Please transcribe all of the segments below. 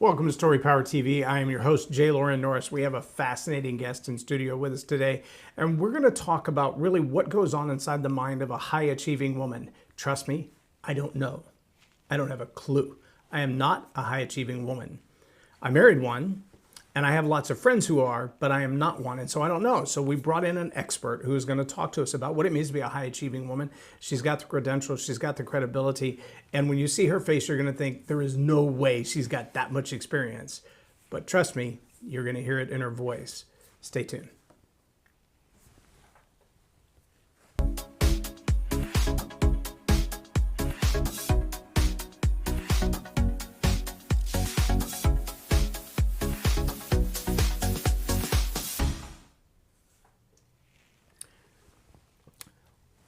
Welcome to Storypower TV. I am your host, J Loren Norris. We have a fascinating guest in studio with us today, and we're going to talk about really what goes on inside the mind of a high-achieving woman. Trust me, I don't know. I don't have a clue. I am not a high-achieving woman. I married one, and I have lots of friends who are, but I am not one, and so I don't know. So we brought in an expert who is going to talk to us about what it means to be a high-achieving woman. She's got the credentials, she's got the credibility, and when you see her face, you're going to think there is no way she's got that much experience. But trust me, you're going to hear it in her voice. Stay tuned.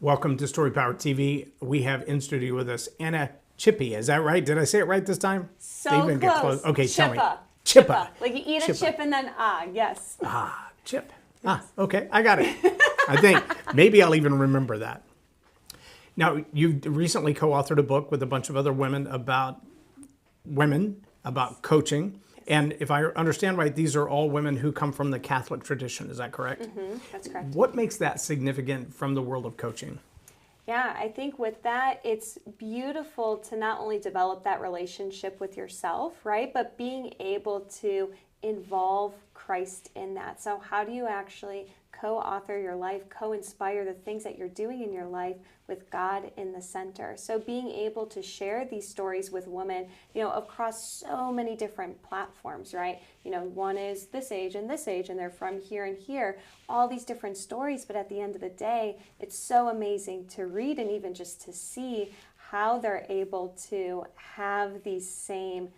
Welcome to Storypower TV. We have in studio with us Zschuppe. Is that right? Did I say it right this time? So close. Okay, tell me. Zschuppe. Like you eat a chip and then yes. Chip. Okay, I got it. I think maybe I'll even remember that. Now, you've recently co-authored a book with a bunch of other women about coaching. And if I understand right, these are all women who come from the Catholic tradition. Is that correct? Mm-hmm, that's correct. What makes that significant from the world of coaching? Yeah, I think with that, it's beautiful to not only develop that relationship with yourself, right? But being able to involve Christ in that. So how do you actually co-author your life, co-inspire the things that you're doing in your life with God in the center? So being able to share these stories with women, across so many different platforms, right? One is this age, and they're from here and here, all these different stories. But at the end of the day, it's so amazing to read and even just to see how they're able to have these same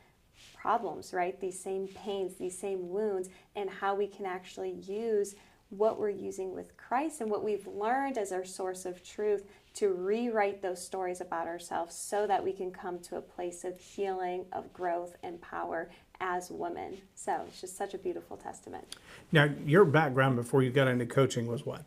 problems, right? These same pains, these same wounds, and how we can actually use what we're using with Christ and what we've learned as our source of truth to rewrite those stories about ourselves so that we can come to a place of healing, of growth, and power as women. So it's just such a beautiful testament. Now, your background before you got into coaching was what?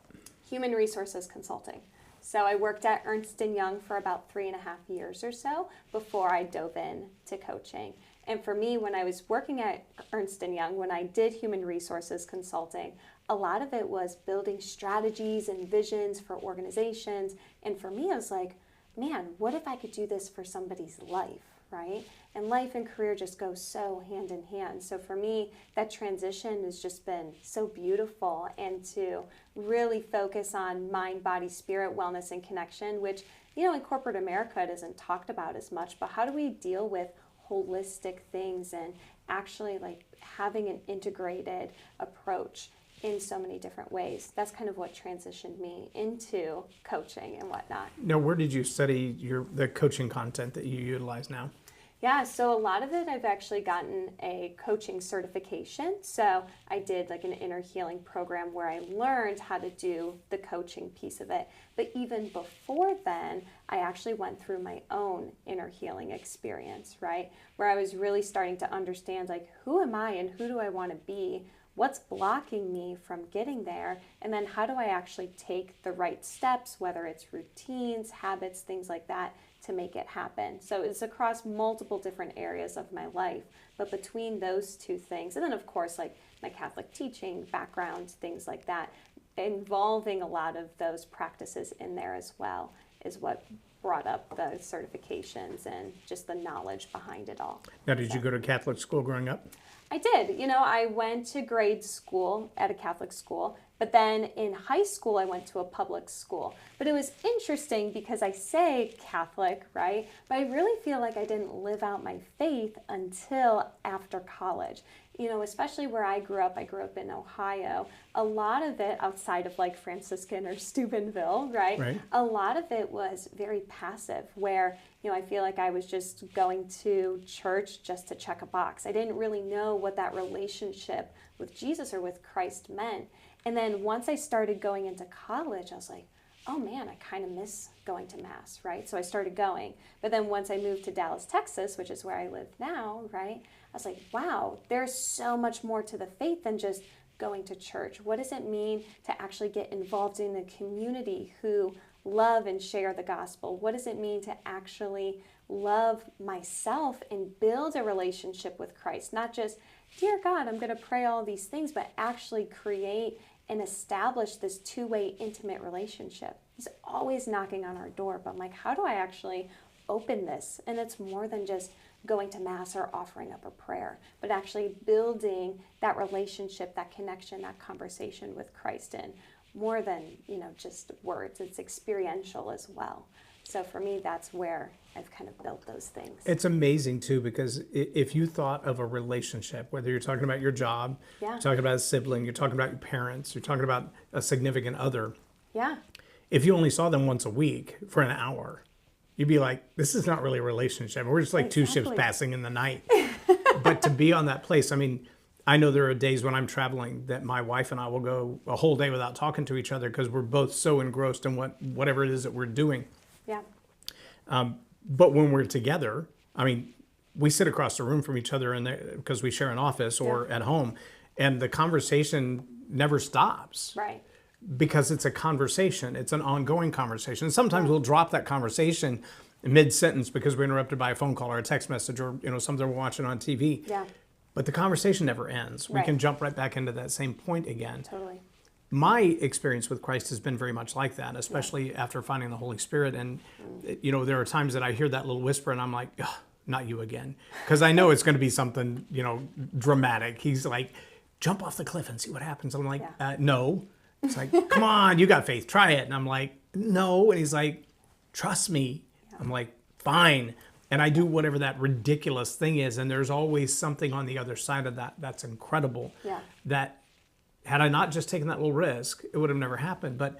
Human resources consulting. So I worked at Ernst & Young for about 3.5 years or so before I dove into coaching. And for me, when I was working at Ernst & Young, when I did human resources consulting, a lot of it was building strategies and visions for organizations. And for me, I was like, man, what if I could do this for somebody's life, right? And life and career just go so hand in hand. So for me, that transition has just been so beautiful, and to really focus on mind, body, spirit, wellness, and connection, which, in corporate America, it isn't talked about as much, but how do we deal with holistic things and actually having an integrated approach in so many different ways? That's kind of what transitioned me into coaching and whatnot. Now, where did you study the coaching content that you utilize now? Yeah, so a lot of it, I've actually gotten a coaching certification. So I did an inner healing program where I learned how to do the coaching piece of it. But even before then, I actually went through my own inner healing experience, right? Where I was really starting to understand, who am I and who do I want to be? What's blocking me from getting there? And then how do I actually take the right steps, whether it's routines, habits, things like that, to make it happen? So it's across multiple different areas of my life. But between those two things, and then of course, my Catholic teaching background, things like that, involving a lot of those practices in there as well, is what brought up the certifications and just the knowledge behind it all. Now, did you go to Catholic school growing up? I did. I went to grade school at a Catholic school, but then in high school, I went to a public school. But it was interesting because I say Catholic, right? But I really feel like I didn't live out my faith until after college. Especially where I grew up in Ohio. A lot of it outside of Franciscan or Steubenville, right? A lot of it was very passive, where, I feel like I was just going to church just to check a box. I didn't really know what that relationship with Jesus or with Christ meant. And then once I started going into college, I was like, oh man, I kind of miss going to Mass, right? So I started going. But then once I moved to Dallas, Texas, which is where I live now, right? I was like, wow, there's so much more to the faith than just going to church. What does it mean to actually get involved in a community who love and share the gospel? What does it mean to actually love myself and build a relationship with Christ? Not just, dear God, I'm going to pray all these things, but actually create and establish this two-way intimate relationship. He's always knocking on our door, but I'm like, how do I actually open this? And it's more than just going to mass or offering up a prayer, but actually building that relationship, that connection, that conversation with Christ in more than, just words. It's experiential as well. So for me, that's where I've kind of built those things. It's amazing too, because if you thought of a relationship, whether you're talking about your job, you're talking about a sibling, you're talking about your parents, you're talking about a significant other. Yeah. If you only saw them once a week for an hour, you'd be like, this is not really a relationship. We're just like two ships passing in the night. But to be on that place, I mean, I know there are days when I'm traveling that my wife and I will go a whole day without talking to each other because we're both so engrossed in whatever it is that we're doing. Yeah. But when we're together, I mean, we sit across the room from each other because we share an office or at home, and the conversation never stops. Right. Because it's a conversation. It's an ongoing conversation. Sometimes we'll drop that conversation mid-sentence because we're interrupted by a phone call or a text message or something we're watching on TV. Yeah. But the conversation never ends. We Right. can jump right back into that same point again. Totally. My experience with Christ has been very much like that, especially after finding the Holy Spirit. And, there are times that I hear that little whisper and I'm like, not you again. Because I know it's going to be something, dramatic. He's like, jump off the cliff and see what happens. I'm like, no. It's like, come on, you got faith, try it. And I'm like, no. And he's like, trust me. Yeah. I'm like, fine. And I do whatever that ridiculous thing is. And there's always something on the other side of that that's incredible. Yeah. That had I not just taken that little risk, it would have never happened. But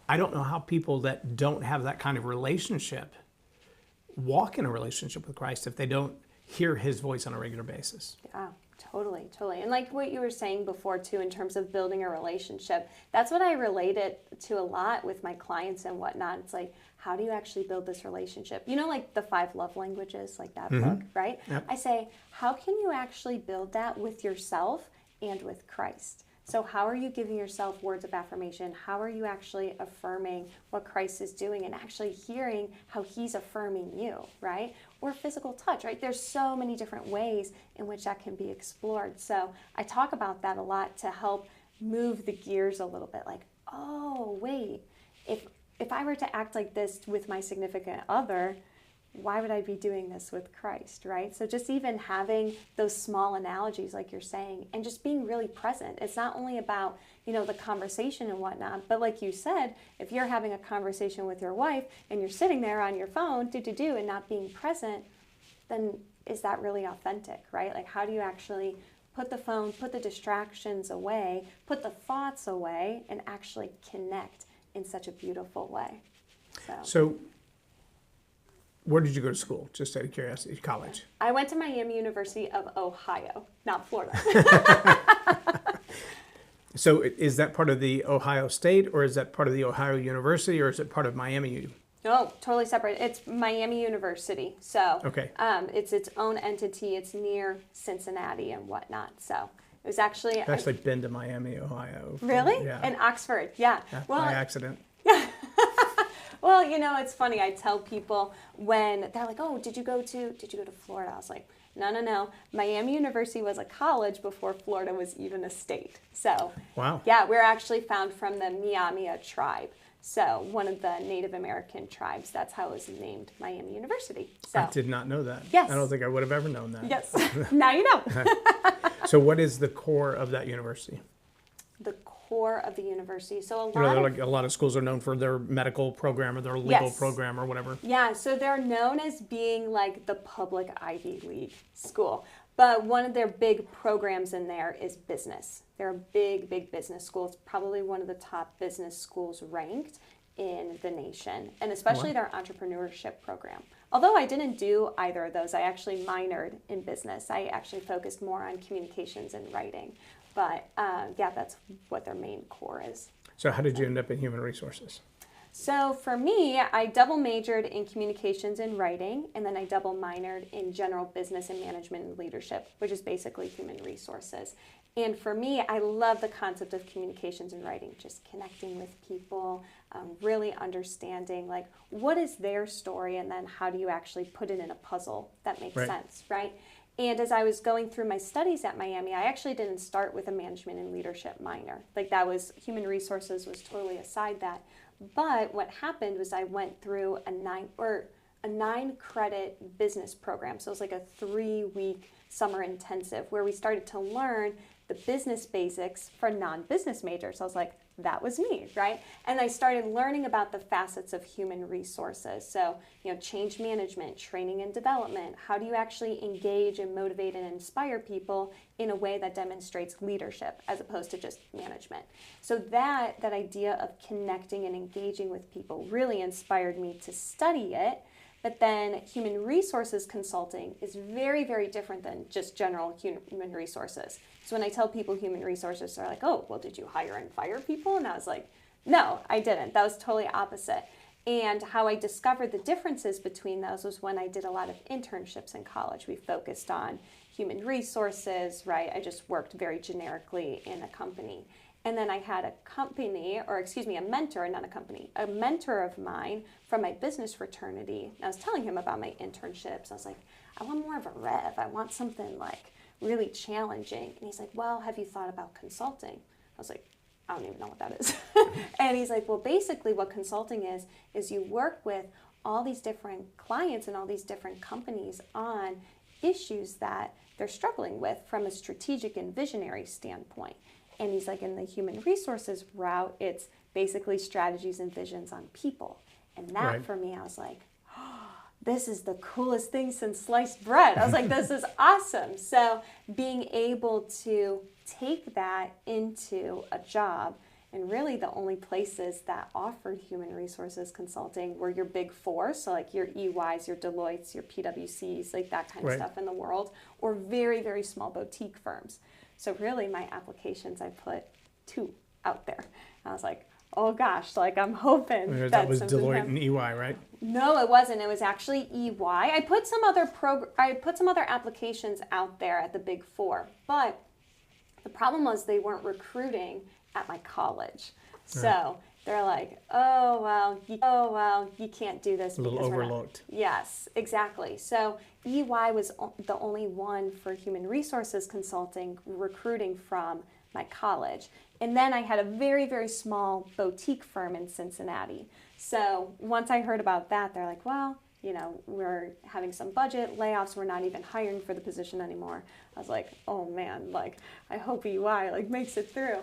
I don't know how people that don't have that kind of relationship walk in a relationship with Christ if they don't hear his voice on a regular basis. Yeah. Totally. And like what you were saying before too, in terms of building a relationship, that's what I relate it to a lot with my clients and whatnot. It's like, how do you actually build this relationship? Like the 5 love languages, like that book, right? Yep. I say, how can you actually build that with yourself and with Christ? So how are you giving yourself words of affirmation? How are you actually affirming what Christ is doing and actually hearing how he's affirming you, right? Or physical touch, right? There's so many different ways in which that can be explored. So I talk about that a lot to help move the gears a little bit. Like, oh, wait, if I were to act like this with my significant other, why would I be doing this with Christ, right? So just even having those small analogies like you're saying and just being really present. It's not only about, the conversation and whatnot, but like you said, if you're having a conversation with your wife and you're sitting there on your phone, and not being present, then is that really authentic, right? Like how do you actually put the phone, put the distractions away, put the thoughts away, and actually connect in such a beautiful way? So where did you go to school? Just out of curiosity, college? I went to Miami University of Ohio, not Florida. So is that part of the Ohio State, or is that part of the Ohio University, or is it part of Miami U? No, totally separate. It's Miami University. So okay. It's its own entity. It's near Cincinnati and whatnot. So it was actually... I've actually been to Miami, Ohio. Really? Yeah. In Oxford, yeah. By accident. Yeah. Well, it's funny. I tell people when they're like, "Oh, did you go to Florida?" I was like, No. Miami University was a college before Florida was even a state. So, wow. Yeah, we're actually found from the Miamia tribe. So, one of the Native American tribes. That's how it was named Miami University. So, I did not know that. Yes. I don't think I would have ever known that. Yes. Now you know. So, what is the core of that university? The core of the university. So a lot of schools are known for their medical program or their legal program or whatever. Yeah, so they're known as being like the public Ivy League school. But one of their big programs in there is business. They're a big business school. It's probably one of the top business schools ranked in the nation, and especially their entrepreneurship program. Although I didn't do either of those, I actually minored in business. I actually focused more on communications and writing. But that's what their main core is. So how did you end up in human resources? So for me, I double majored in communications and writing, and then I double minored in general business and management and leadership, which is basically human resources. And for me, I love the concept of communications and writing, just connecting with people, really understanding like what is their story, and then how do you actually put it in a puzzle that makes sense, right? And as I was going through my studies at Miami, I actually didn't start with a management and leadership minor. Like that was human resources was totally aside that. But what happened was I went through a 9-credit business program. So it was like a 3-week summer intensive where we started to learn the business basics for non-business majors. So I was like, that was me, right? And I started learning about the facets of human resources. So, change management, training and development. How do you actually engage and motivate and inspire people in a way that demonstrates leadership as opposed to just management? So that idea of connecting and engaging with people really inspired me to study it. But then human resources consulting is very, very different than just general human resources. So when I tell people human resources, they're like, oh, well, did you hire and fire people? And I was like, no, I didn't. That was totally opposite. And how I discovered the differences between those was when I did a lot of internships in college. We focused on human resources, right? I just worked very generically in a company. And then I had a mentor of mine from my business fraternity. And I was telling him about my internships. I was like, I want more of a rev. I want something like really challenging. And he's like, well, have you thought about consulting? I was like, I don't even know what that is. And he's like, well, basically what consulting is you work with all these different clients and all these different companies on issues that they're struggling with from a strategic and visionary standpoint. And he's like, in the human resources route, it's basically strategies and visions on people. And that for me, I was like, oh, this is the coolest thing since sliced bread. I was like, this is awesome. So being able to take that into a job, and really the only places that offered human resources consulting were your big four. So like your EYs, your Deloittes, your PwCs, like that kind of stuff in the world, or very, very small boutique firms. So really my applications, I put 2 out there. I was like, oh gosh, like I'm hoping that was Deloitte and EY, right? No, it wasn't. It was actually EY. I put some other applications out there at the big four, but the problem was they weren't recruiting at my college. So they're like, oh well, you can't do this. A little overlooked. Yes, exactly. So EY was the only one for human resources consulting recruiting from my college. And then I had a very, very small boutique firm in Cincinnati. So once I heard about that, they're like, well, we're having some budget layoffs. We're not even hiring for the position anymore. I was like, oh man, like I hope EY makes it through.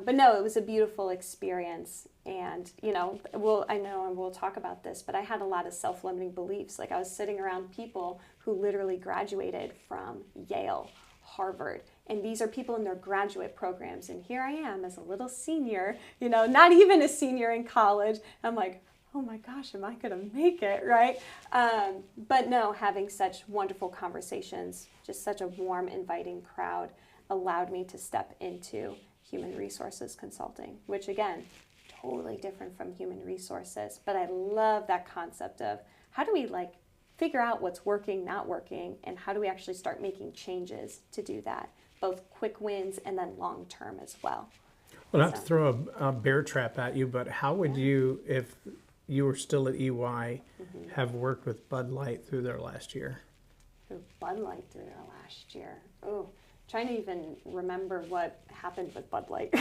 But no, it was a beautiful experience. And, I know, and we'll talk about this, but I had a lot of self-limiting beliefs. Like I was sitting around people who literally graduated from Yale, Harvard. And these are people in their graduate programs. And here I am as a little senior, not even a senior in college. I'm like, oh my gosh, am I going to make it, right? But no, having such wonderful conversations, just such a warm, inviting crowd allowed me to step into human resources consulting, which again, totally different from human resources. But I love that concept of how do we figure out what's working, not working, and how do we actually start making changes to do that, both quick wins and then long term as well. Well, not to throw a bear trap at you, but how would you, if you were still at EY, have worked with Bud Light through their last year? Through Bud Light through their last year. Oh, trying to even remember what happened with Bud Light.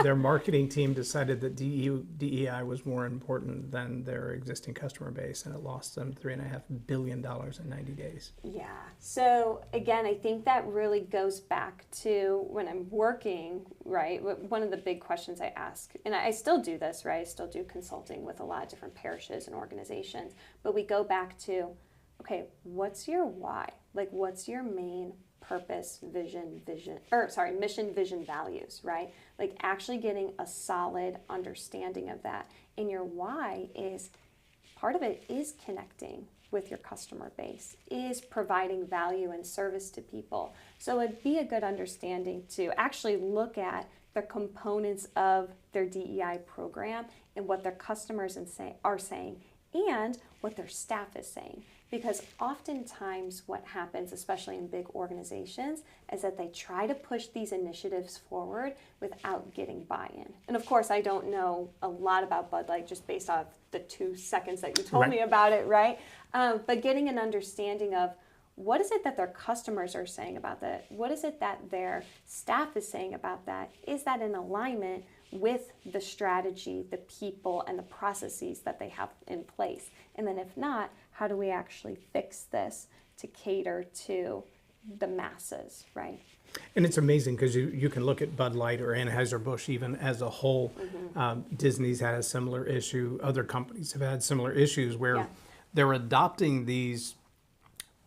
Their marketing team decided that DEI was more important than their existing customer base, and it lost them $3.5 billion in 90 days. Yeah. So again, I think that really goes back to when I'm working, right? One of the big questions I ask, and I still do this, right? I still do consulting with a lot of different parishes and organizations, but we go back to, okay, what's your why? What's your main purpose, mission, vision, values, right? Actually getting a solid understanding of that. And your why is, part of it is connecting with your customer base, is providing value and service to people. So it'd be a good understanding to actually look at the components of their DEI program and what their customers are saying, and what their staff is saying. Because oftentimes what happens, especially in big organizations, is that they try to push these initiatives forward without getting buy-in. And of course, I don't know a lot about Bud Light just based off the 2 seconds that you told me about it, right? But getting an understanding of what is it that their customers are saying about that? What is it that their staff is saying about that? Is that in alignment with the strategy, the people, and the processes that they have in place? And then if not, how do we actually fix this to cater to the masses, right? And it's amazing because you can look at Bud Light or Anheuser-Busch even as a whole. Disney's had a similar issue. Other companies have had similar issues where they're adopting these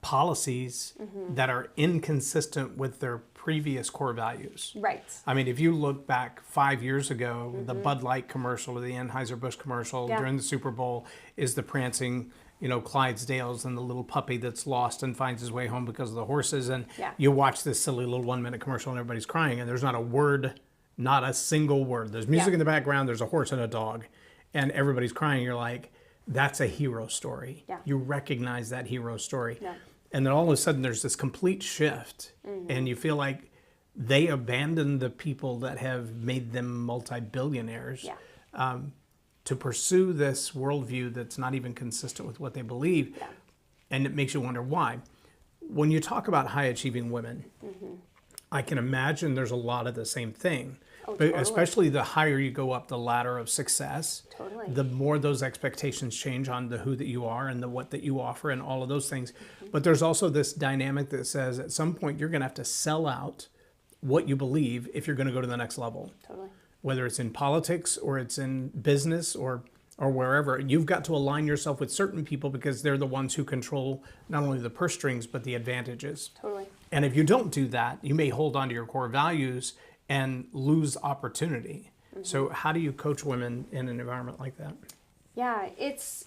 policies that are inconsistent with their previous core values. Right. I mean, if you look back 5 years ago, the Bud Light commercial or the Anheuser-Busch commercial during the Super Bowl is the prancing, Clydesdales and the little puppy that's lost and finds his way home because of the horses. And you watch this silly little 1-minute commercial and everybody's crying and there's not a word, not a single word. There's music in the background, there's a horse and a dog, and everybody's crying. You're like, that's a hero story. You recognize that hero story. And then all of a sudden there's this complete shift and you feel like they abandoned the people that have made them multi-billionaires to pursue this worldview that's not even consistent with what they believe. And it makes you wonder why. When you talk about high achieving women, I can imagine there's a lot of the same thing. But especially the higher you go up the ladder of success, the more those expectations change on the who that you are and the what that you offer and all of those things. But there's also this dynamic that says at some point you're going to have to sell out what you believe if you're going to go to the next level. Whether it's in politics or it's in business or wherever, you've got to align yourself with certain people because they're the ones who control not only the purse strings but the advantages. And if you don't do that, you may hold on to your core values and lose opportunity. So how do you coach women in an environment like that? Yeah, it's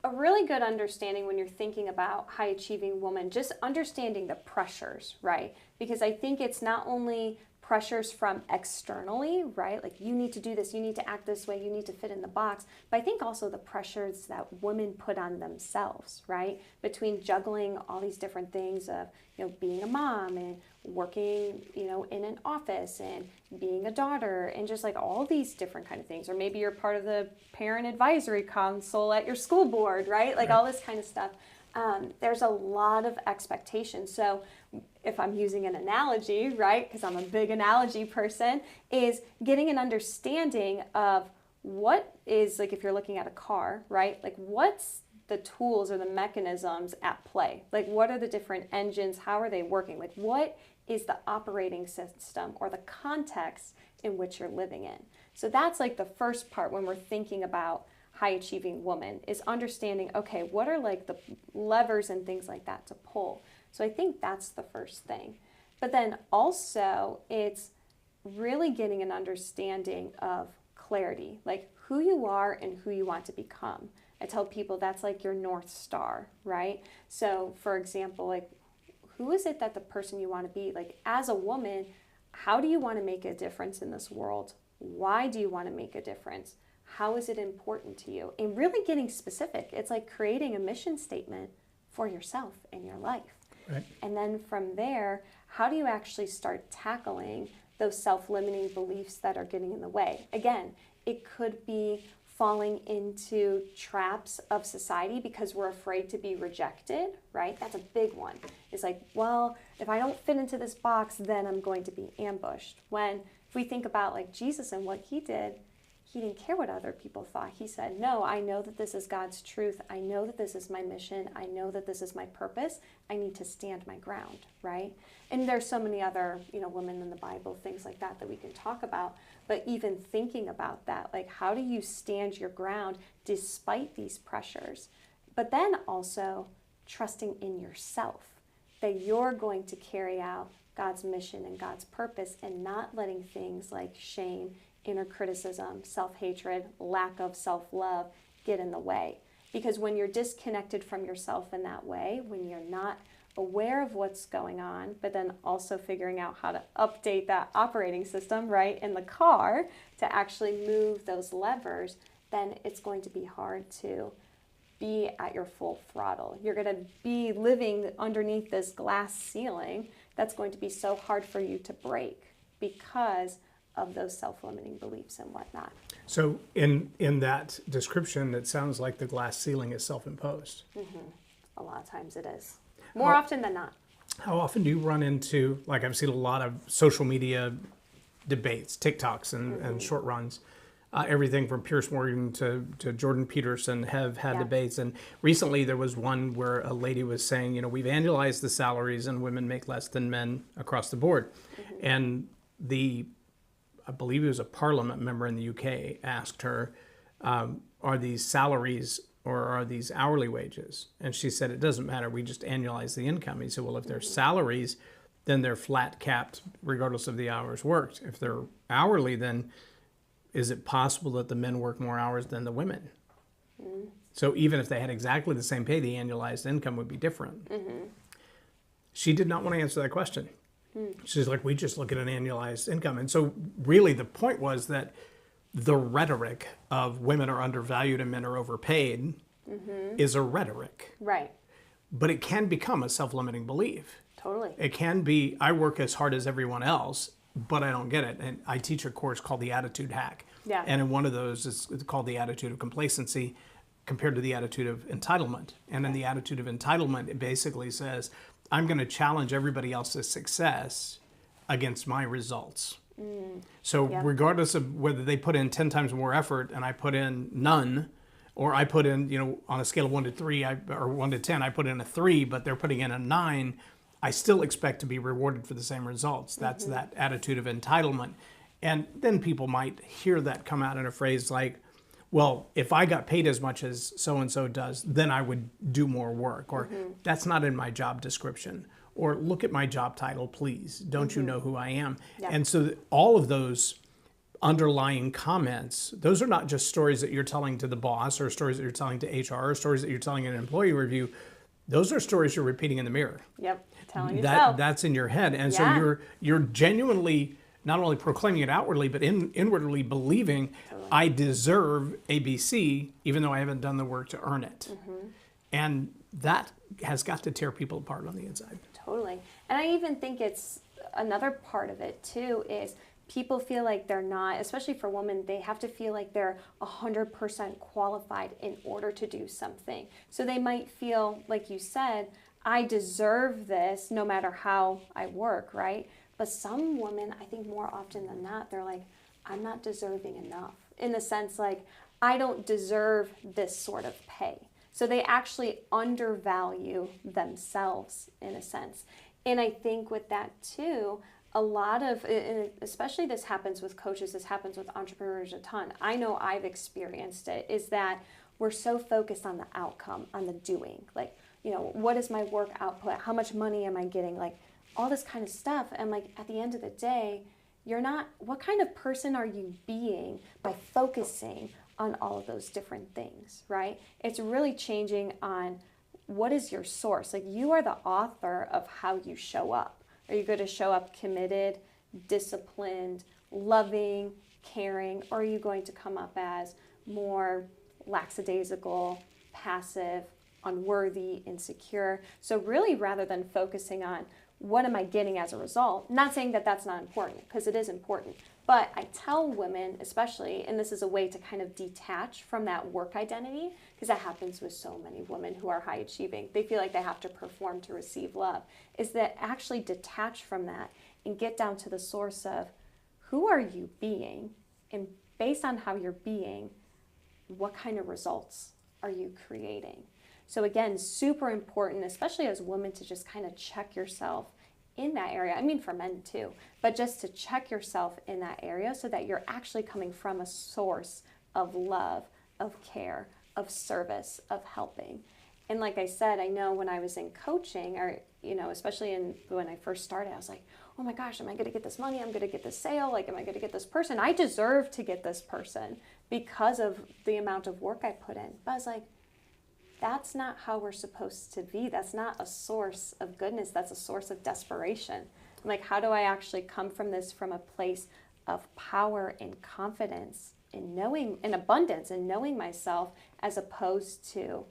a really good understanding when you're thinking about high achieving women, just understanding the pressures, right? Because I think it's not only pressures from externally, right? Like you need to do this, you need to act this way, you need to fit in the box. But I think also the pressures that women put on themselves, right? Between juggling all these different things of, being a mom and working, in an office and being a daughter and just like all these different kind of things. Or maybe you're part of the parent advisory council at your school board, right? Like all this kind of stuff. There's a lot of expectations. So if I'm using an analogy, right, because I'm a big analogy person, is getting an understanding of what is, like if you're looking at a car, right, like what's the tools or the mechanisms at play? Like what are the different engines? How are they working? Like what is the operating system or the context in which you're living in? So that's like the first part when we're thinking about high achieving woman, is understanding, okay, what are like the levers and things like that to pull? So I think that's the first thing. But then also it's really getting an understanding of clarity, like who you are and who you want to become. I tell people that's like your North Star, right? So for example, like who is it that the person you want to be? Like as a woman, how do you want to make a difference in this world? Why do you want to make a difference? How is it important to you? And really getting specific. It's like creating a mission statement for yourself and your life. Right. And then from there, how do you actually start tackling those self-limiting beliefs that are getting in the way? Again, it could be falling into traps of society because we're afraid to be rejected, right? That's a big one. It's like, well, if I don't fit into this box, then I'm going to be ambushed. When if we think about like Jesus and what he did, he didn't care what other people thought. He said, no, I know that this is God's truth. I know that this is my mission. I know that this is my purpose. I need to stand my ground, right? And there's so many other, women in the Bible, things like that we can talk about. But even thinking about that, like how do you stand your ground despite these pressures? But then also trusting in yourself, that you're going to carry out God's mission and God's purpose and not letting things like shame, inner criticism, self-hatred, lack of self-love get in the way. Because when you're disconnected from yourself in that way, when you're not aware of what's going on, but then also figuring out how to update that operating system, right, in the car to actually move those levers, then it's going to be hard to be at your full throttle. You're going to be living underneath this glass ceiling that's going to be so hard for you to break because of those self-limiting beliefs and whatnot. So in that description, it sounds like the glass ceiling is self-imposed. A lot of times it is. More often than not. How often do you run into, like I've seen a lot of social media debates, TikToks and short runs, everything from Pierce Morgan to Jordan Peterson have had debates. And recently there was one where a lady was saying, we've analyzed the salaries and women make less than men across the board. And I believe it was a parliament member in the UK asked her, are these salaries or are these hourly wages? And she said, it doesn't matter. We just annualize the income. He said, well, if they're salaries, then they're flat capped regardless of the hours worked. If they're hourly, then is it possible that the men work more hours than the women? So even if they had exactly the same pay, the annualized income would be different. She did not want to answer that question. She's like, we just look at an annualized income. And so really the point was that the rhetoric of women are undervalued and men are overpaid is a rhetoric. Right. But it can become a self-limiting belief. Totally. It can be, I work as hard as everyone else, but I don't get it. And I teach a course called the Attitude Hack. Yeah. And in one of those, it's called the attitude of complacency compared to the attitude of entitlement. And in the attitude of entitlement, it basically says, I'm going to challenge everybody else's success against my results. So regardless of whether they put in 10 times more effort and I put in none, or I put in, on a scale of 1 to 3 or 1 to 10, I put in a 3, but they're putting in a 9, I still expect to be rewarded for the same results. That's that attitude of entitlement. And then people might hear that come out in a phrase like, well, if I got paid as much as so-and-so does, then I would do more work. Or that's not in my job description. Or look at my job title, please. Don't you know who I am? Yeah. And so all of those underlying comments, those are not just stories that you're telling to the boss or stories that you're telling to HR or stories that you're telling in an employee review. Those are stories you're repeating in the mirror. Yep, telling yourself. That's in your head. And so you're genuinely not only proclaiming it outwardly, but inwardly believing I deserve ABC, even though I haven't done the work to earn it. And that has got to tear people apart on the inside. Totally. And I even think it's another part of it too is people feel like they're not, especially for women, they have to feel like they're 100% qualified in order to do something. So they might feel, like you said, I deserve this no matter how I work, right? But some women, I think more often than not, they're like, I'm not deserving enough. In the sense like, I don't deserve this sort of pay. So they actually undervalue themselves in a sense. And I think with that too, a lot of, especially this happens with coaches, this happens with entrepreneurs a ton. I know I've experienced it, is that we're so focused on the outcome, on the doing. Like, what is my work output? How much money am I getting? Like all this kind of stuff. And like at the end of the day, what kind of person are you being by focusing on all of those different things, right? It's really changing on what is your source. Like you are the author of how you show up. Are you going to show up committed, disciplined, loving, caring, or are you going to come up as more lackadaisical, passive, unworthy, insecure? So really, rather than focusing on what am I getting as a result, not saying that that's not important, because it is important, but I tell women especially, and this is a way to kind of detach from that work identity, because that happens with so many women who are high achieving. They feel like they have to perform to receive love, is that actually detach from that and get down to the source of who are you being, and based on how you're being, what kind of results are you creating? So again, super important, especially as women, to just kind of check yourself in that area. I mean, for men too, but just to check yourself in that area so that you're actually coming from a source of love, of care, of service, of helping. And like I said, I know when I was in coaching, or, especially when I first started, I was like, oh my gosh, am I going to get this money? I'm going to get this sale. Like, am I going to get this person? I deserve to get this person because of the amount of work I put in. But I was like, that's not how we're supposed to be. That's not a source of goodness. That's a source of desperation. Like, how do I actually come from this from a place of power and confidence in knowing, in abundance, and knowing myself, as opposed to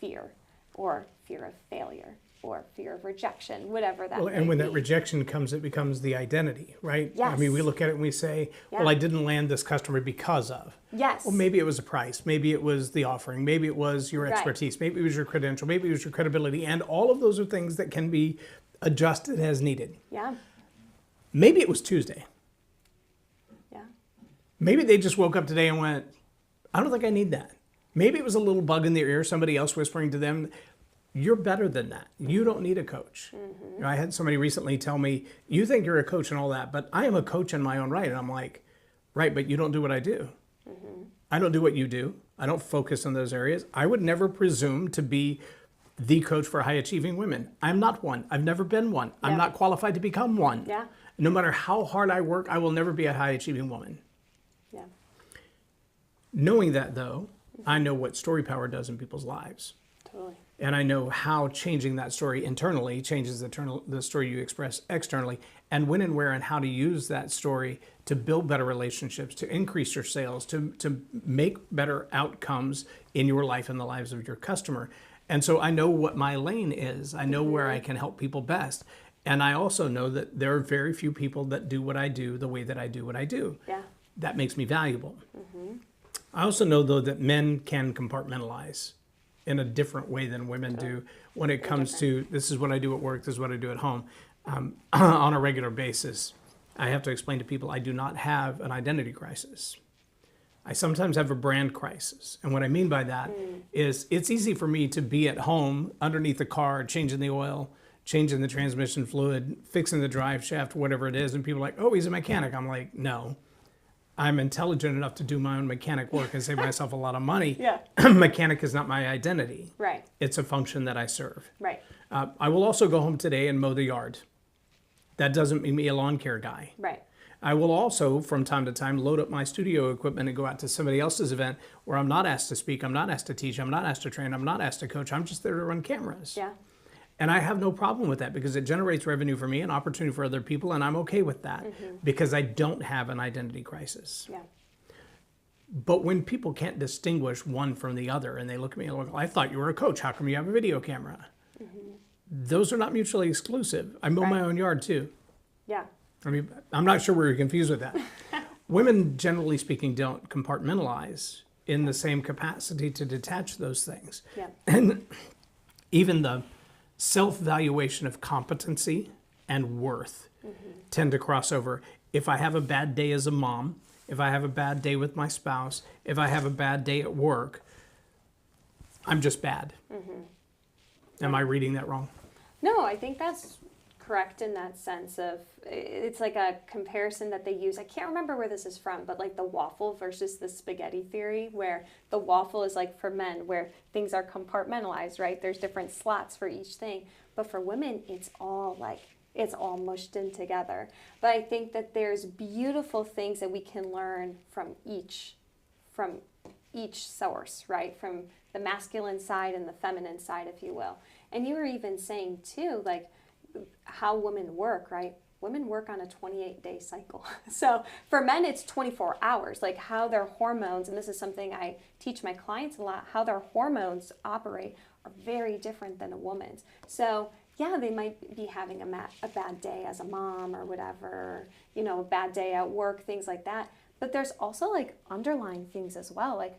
fear, or fear of failure, or fear of rejection, whatever that Well, may and when be. that rejection comes, it becomes the identity, right? I mean, we Yes. look at it and we say, Yeah. well, I didn't land this customer because of. Yes. Well, maybe it was the price. Maybe it was the offering. Maybe it was your Right. expertise. Maybe it was your credential. Maybe it was your credibility. And all of those are things that can be adjusted as needed. Yeah. Maybe it was Tuesday. Yeah. Maybe they just woke up today and went, I don't think I need that. Maybe it was a little bug in their ear, somebody else whispering to them, you're better than that. You don't need a coach. Mm-hmm. You know, I had somebody recently tell me, you think you're a coach and all that, but I am a coach in my own right. And I'm like, right, but you don't do what I do. Mm-hmm. I don't do what you do. I don't focus on those areas. I would never presume to be the coach for high achieving women. I'm not one. I've never been one. I'm Yeah. not qualified to become one. Yeah. No matter how hard I work, I will never be a high achieving woman. Yeah. Knowing that though, I know what Storypower does in people's lives. Totally. And I know how changing that story internally changes the story you express externally, and when and where and how to use that story to build better relationships, to increase your sales, to make better outcomes in your life and the lives of your customer. And so I know what my lane is. I know where I can help people best. And I also know that there are very few people that do what I do the way that I do what I do. Yeah. That makes me valuable. I also know, though, that men can compartmentalize in a different way than women do when it comes to this is what I do at work, this is what I do at home. On a regular basis, I have to explain to people I do not have an identity crisis. I sometimes have a brand crisis. And what I mean by that is it's easy for me to be at home underneath the car, changing the oil, changing the transmission fluid, fixing the drive shaft, whatever it is. And people are like, oh, he's a mechanic. I'm like, no. I'm intelligent enough to do my own mechanic work and save myself a lot of money. Yeah. Mechanic is not my identity. Right. It's a function that I serve. Right. I will also go home today and mow the yard. That doesn't make me a lawn care guy. Right. I will also, from time to time, load up my studio equipment and go out to somebody else's event where I'm not asked to speak, I'm not asked to teach, I'm not asked to train, I'm not asked to coach. I'm just there to run cameras. Yeah. And I have no problem with that because it generates revenue for me and opportunity for other people, and I'm okay with that because I don't have an identity crisis. Yeah. But when people can't distinguish one from the other and they look at me and look, I thought you were a coach. How come you have a video camera? Those are not mutually exclusive. I mow my own yard too. Yeah. I mean, I'm not sure where you're confused with that. Women, generally speaking, don't compartmentalize in the same capacity to detach those things. Yeah. And even the self-valuation of competency and worth tend to cross over. If I have a bad day as a mom, if I have a bad day with my spouse, if I have a bad day at work, I'm just bad. Am I reading that wrong? No, I think that's correct in that sense of it's like a comparison that they use. I can't remember where this is from, but like the waffle versus the spaghetti theory, where the waffle is like for men, where things are compartmentalized, right? There's different slots for each thing. But for women, it's all mushed in together. But I think that there's beautiful things that we can learn from each source, right? From the masculine side and the feminine side, if you will. And you were even saying too, like how women work, right? Women work on a 28-day cycle. So for men, it's 24 hours, like how their hormones, and this is something I teach my clients a lot, how their hormones operate are very different than a woman's. So yeah, they might be having a bad day as a mom or whatever, you know, a bad day at work, things like that. But there's also like underlying things as well, like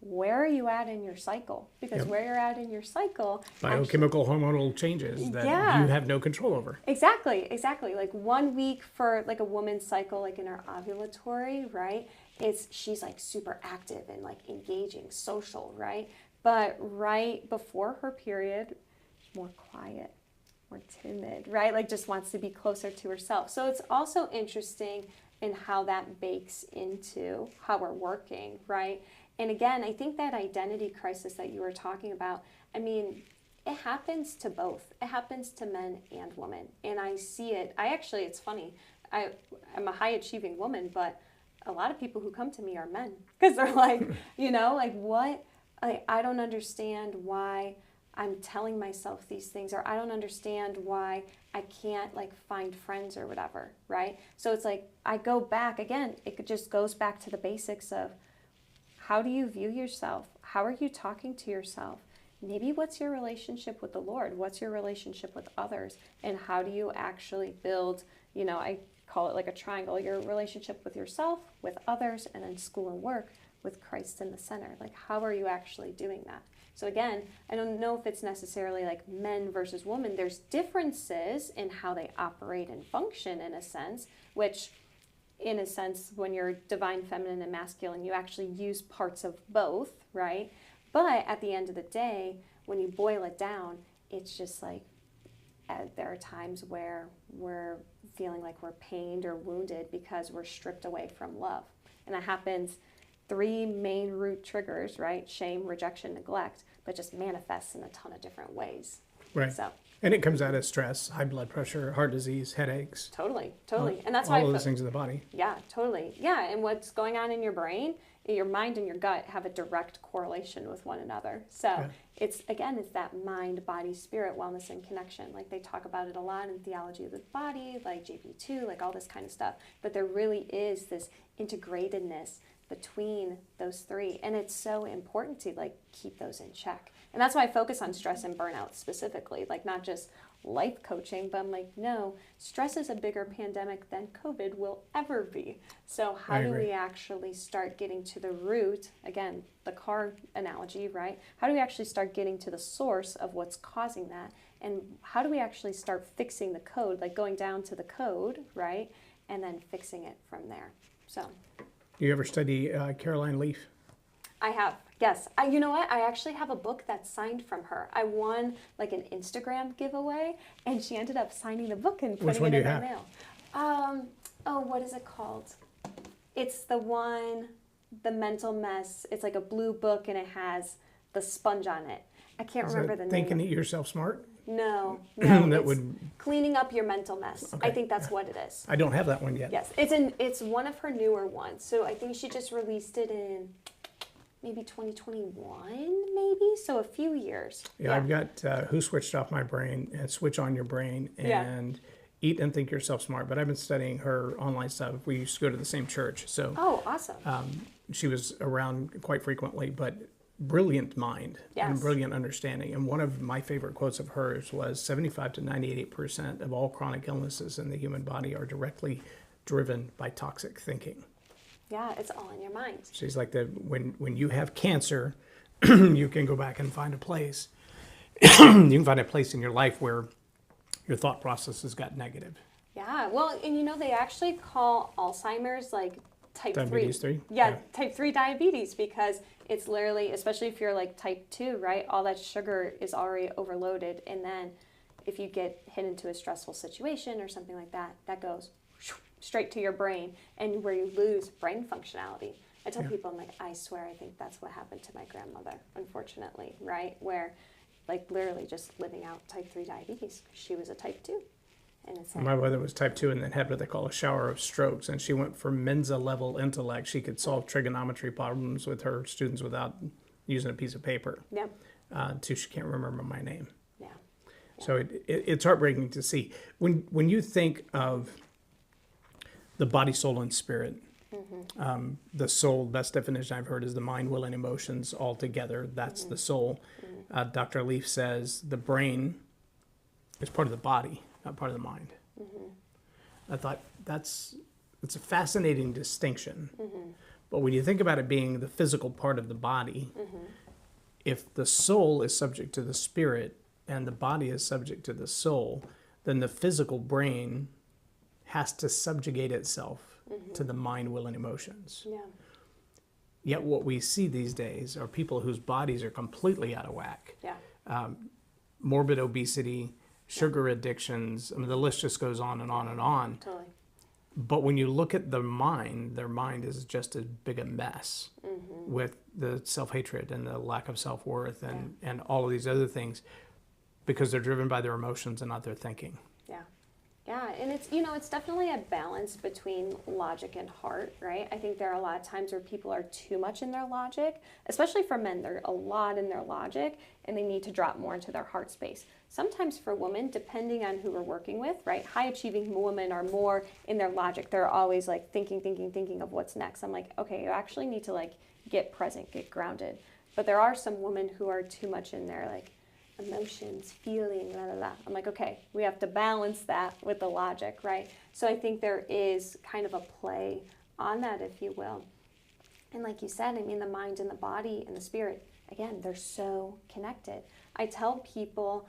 where are you at in your cycle? Because where you're at in your cycle... Biochemical hormonal changes that you have no control over. Exactly. Like 1 week for like a woman's cycle, like in her ovulatory, right? She's like super active and like engaging, social, right? But right before her period, more quiet, more timid, right? Like just wants to be closer to herself. So it's also interesting in how that bakes into how we're working, right? And again, I think that identity crisis that you were talking about, I mean, it happens to both. It happens to men and women. And I see it. It's funny. I'm a high achieving woman, but a lot of people who come to me are men because they're like, you know, like what? I don't understand why I'm telling myself these things, or I don't understand why I can't like find friends or whatever, right? So it's like, I go back again, just goes back to the basics of how do you view yourself? How are you talking to yourself? maybe what's your relationship with the Lord? What's your relationship with others? And how do you actually build, I call it like a triangle, your relationship with yourself, with others, and then school and work with Christ in the center. Like, how are you actually doing that? So again, I don't know if it's necessarily like men versus women. There's differences in how they operate and function in a sense, which in a sense, when you're divine feminine and masculine, you actually use parts of both, right? But at the end of the day, when you boil it down, it's just like there are times where we're feeling like we're pained or wounded because we're stripped away from love. And that happens 3 main root triggers, right? Shame, rejection, neglect, but just manifests in a ton of different ways. Right. So. And it comes out as stress, high blood pressure, heart disease, headaches. Totally. And that's why all of those things in the body. Yeah, totally. Yeah, and what's going on in your brain, your mind and your gut have a direct correlation with one another. So it's that mind, body, spirit, wellness, and connection. Like they talk about it a lot in theology of the body, like JP2, like all this kind of stuff. But there really is this integratedness between those 3, and it's so important to like keep those in check. And that's why I focus on stress and burnout specifically, like not just life coaching, but I'm like, no, stress is a bigger pandemic than COVID will ever be. So how do we actually start getting to the root, again, the car analogy, right? How do we actually start getting to the source of what's causing that? And how do we actually start fixing the code, like going down to the code, right? And then fixing it from there. So. Do you ever study Caroline Leaf? I have, yes. You know what? I actually have a book that's signed from her. I won like an Instagram giveaway, and she ended up signing the book and putting it in my mail. What is it called? It's the one, The Mental Mess. It's like a blue book, and it has the sponge on it. I can't remember the name. Thinking Eat Yourself Smart? No, that it's cleaning up your mental mess. Okay. I think that's what it is. I don't have that one yet. Yes, it's one of her newer ones. So I think she just released it in maybe 2021, maybe, so a few years. Yeah. I've got Who Switched Off My Brain and Switch On Your Brain and Eat and Think Yourself Smart. But I've been studying her online stuff. We used to go to the same church, so awesome. She was around quite frequently, but brilliant mind and brilliant understanding. And one of my favorite quotes of hers was 75 to 98% of all chronic illnesses in the human body are directly driven by toxic thinking. Yeah, it's all in your mind. She's like, when you have cancer, you can go back and find a place. You can find a place in your life where your thought processes got negative. Yeah, well, and they actually call Alzheimer's like type diabetes 3. Yeah, type 3 diabetes, because it's literally, especially if you're like type 2, right? All that sugar is already overloaded. And then if you get hit into a stressful situation or something like that, that goes straight to your brain, and where you lose brain functionality. I tell people, I'm like, I swear, I think that's what happened to my grandmother, unfortunately, right? Where like literally just living out type 3 diabetes. She was a type 2. And it's my mother was type 2 and then had what they call a shower of strokes. And she went for Mensa level intellect. She could solve trigonometry problems with her students without using a piece of paper. Yeah. Till she can't remember my name. Yeah. So it's heartbreaking to see. When you think of the body, soul, and spirit, the soul, best definition I've heard is the mind, will, and emotions all together. That's the soul. Dr. Leaf says the brain is part of the body, not part of the mind. I thought it's a fascinating distinction. But when you think about it being the physical part of the body, if the soul is subject to the spirit and the body is subject to the soul, then the physical brain has to subjugate itself to the mind, will, and emotions. Yeah. Yet what we see these days are people whose bodies are completely out of whack. Yeah. Morbid obesity, sugar addictions, I mean, the list just goes on and on and on. Totally. But when you look at their mind is just as big a mess with the self-hatred and the lack of self-worth and all of these other things, because they're driven by their emotions and not their thinking. Yeah. Yeah, and it's definitely a balance between logic and heart, right? I think there are a lot of times where people are too much in their logic, especially for men. They're a lot in their logic, and they need to drop more into their heart space. Sometimes for women, depending on who we're working with, right? High-achieving women are more in their logic. They're always like thinking of what's next. I'm like, okay, you actually need to like get present, get grounded. But there are some women who are too much in their like emotions, feeling, la la la. I'm like, okay, we have to balance that with the logic, right? So I think there is kind of a play on that, if you will. And like you said, I mean, the mind and the body and the spirit, again, they're so connected. I tell people,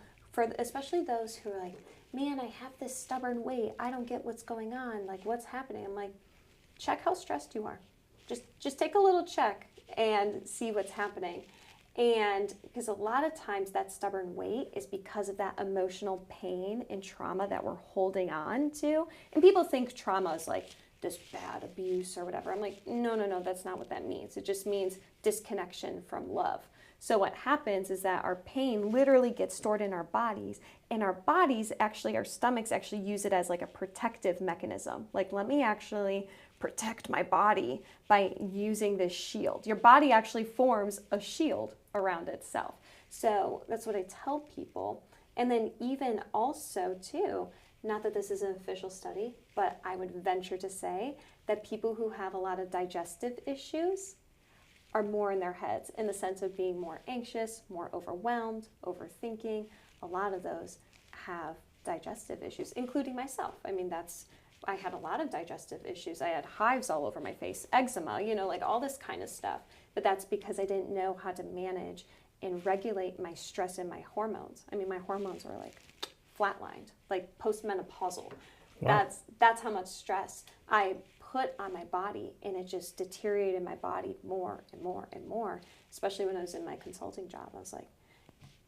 especially those who are like, man, I have this stubborn weight. I don't get what's going on. Like, what's happening? I'm like, check how stressed you are. Just take a little check and see what's happening. And because a lot of times that stubborn weight is because of that emotional pain and trauma that we're holding on to. And people think trauma is like this bad abuse or whatever. I'm like, no, that's not what that means. It just means disconnection from love. So what happens is that our pain literally gets stored in our bodies, and our bodies actually, our stomachs actually use it as like a protective mechanism. Like, let me actually protect my body by using this shield. Your body actually forms a shield around itself. So that's what I tell people. And then even also too, not that this is an official study, but I would venture to say that people who have a lot of digestive issues are more in their heads, in the sense of being more anxious, more overwhelmed, overthinking. A lot of those have digestive issues, including myself. I mean, I had a lot of digestive issues. I had hives all over my face, eczema, like all this kind of stuff. But that's because I didn't know how to manage and regulate my stress and my hormones. I mean, my hormones were like flatlined, like postmenopausal. Wow. That's how much stress I put on my body, and it just deteriorated my body more and more and more, especially when I was in my consulting job. I was like,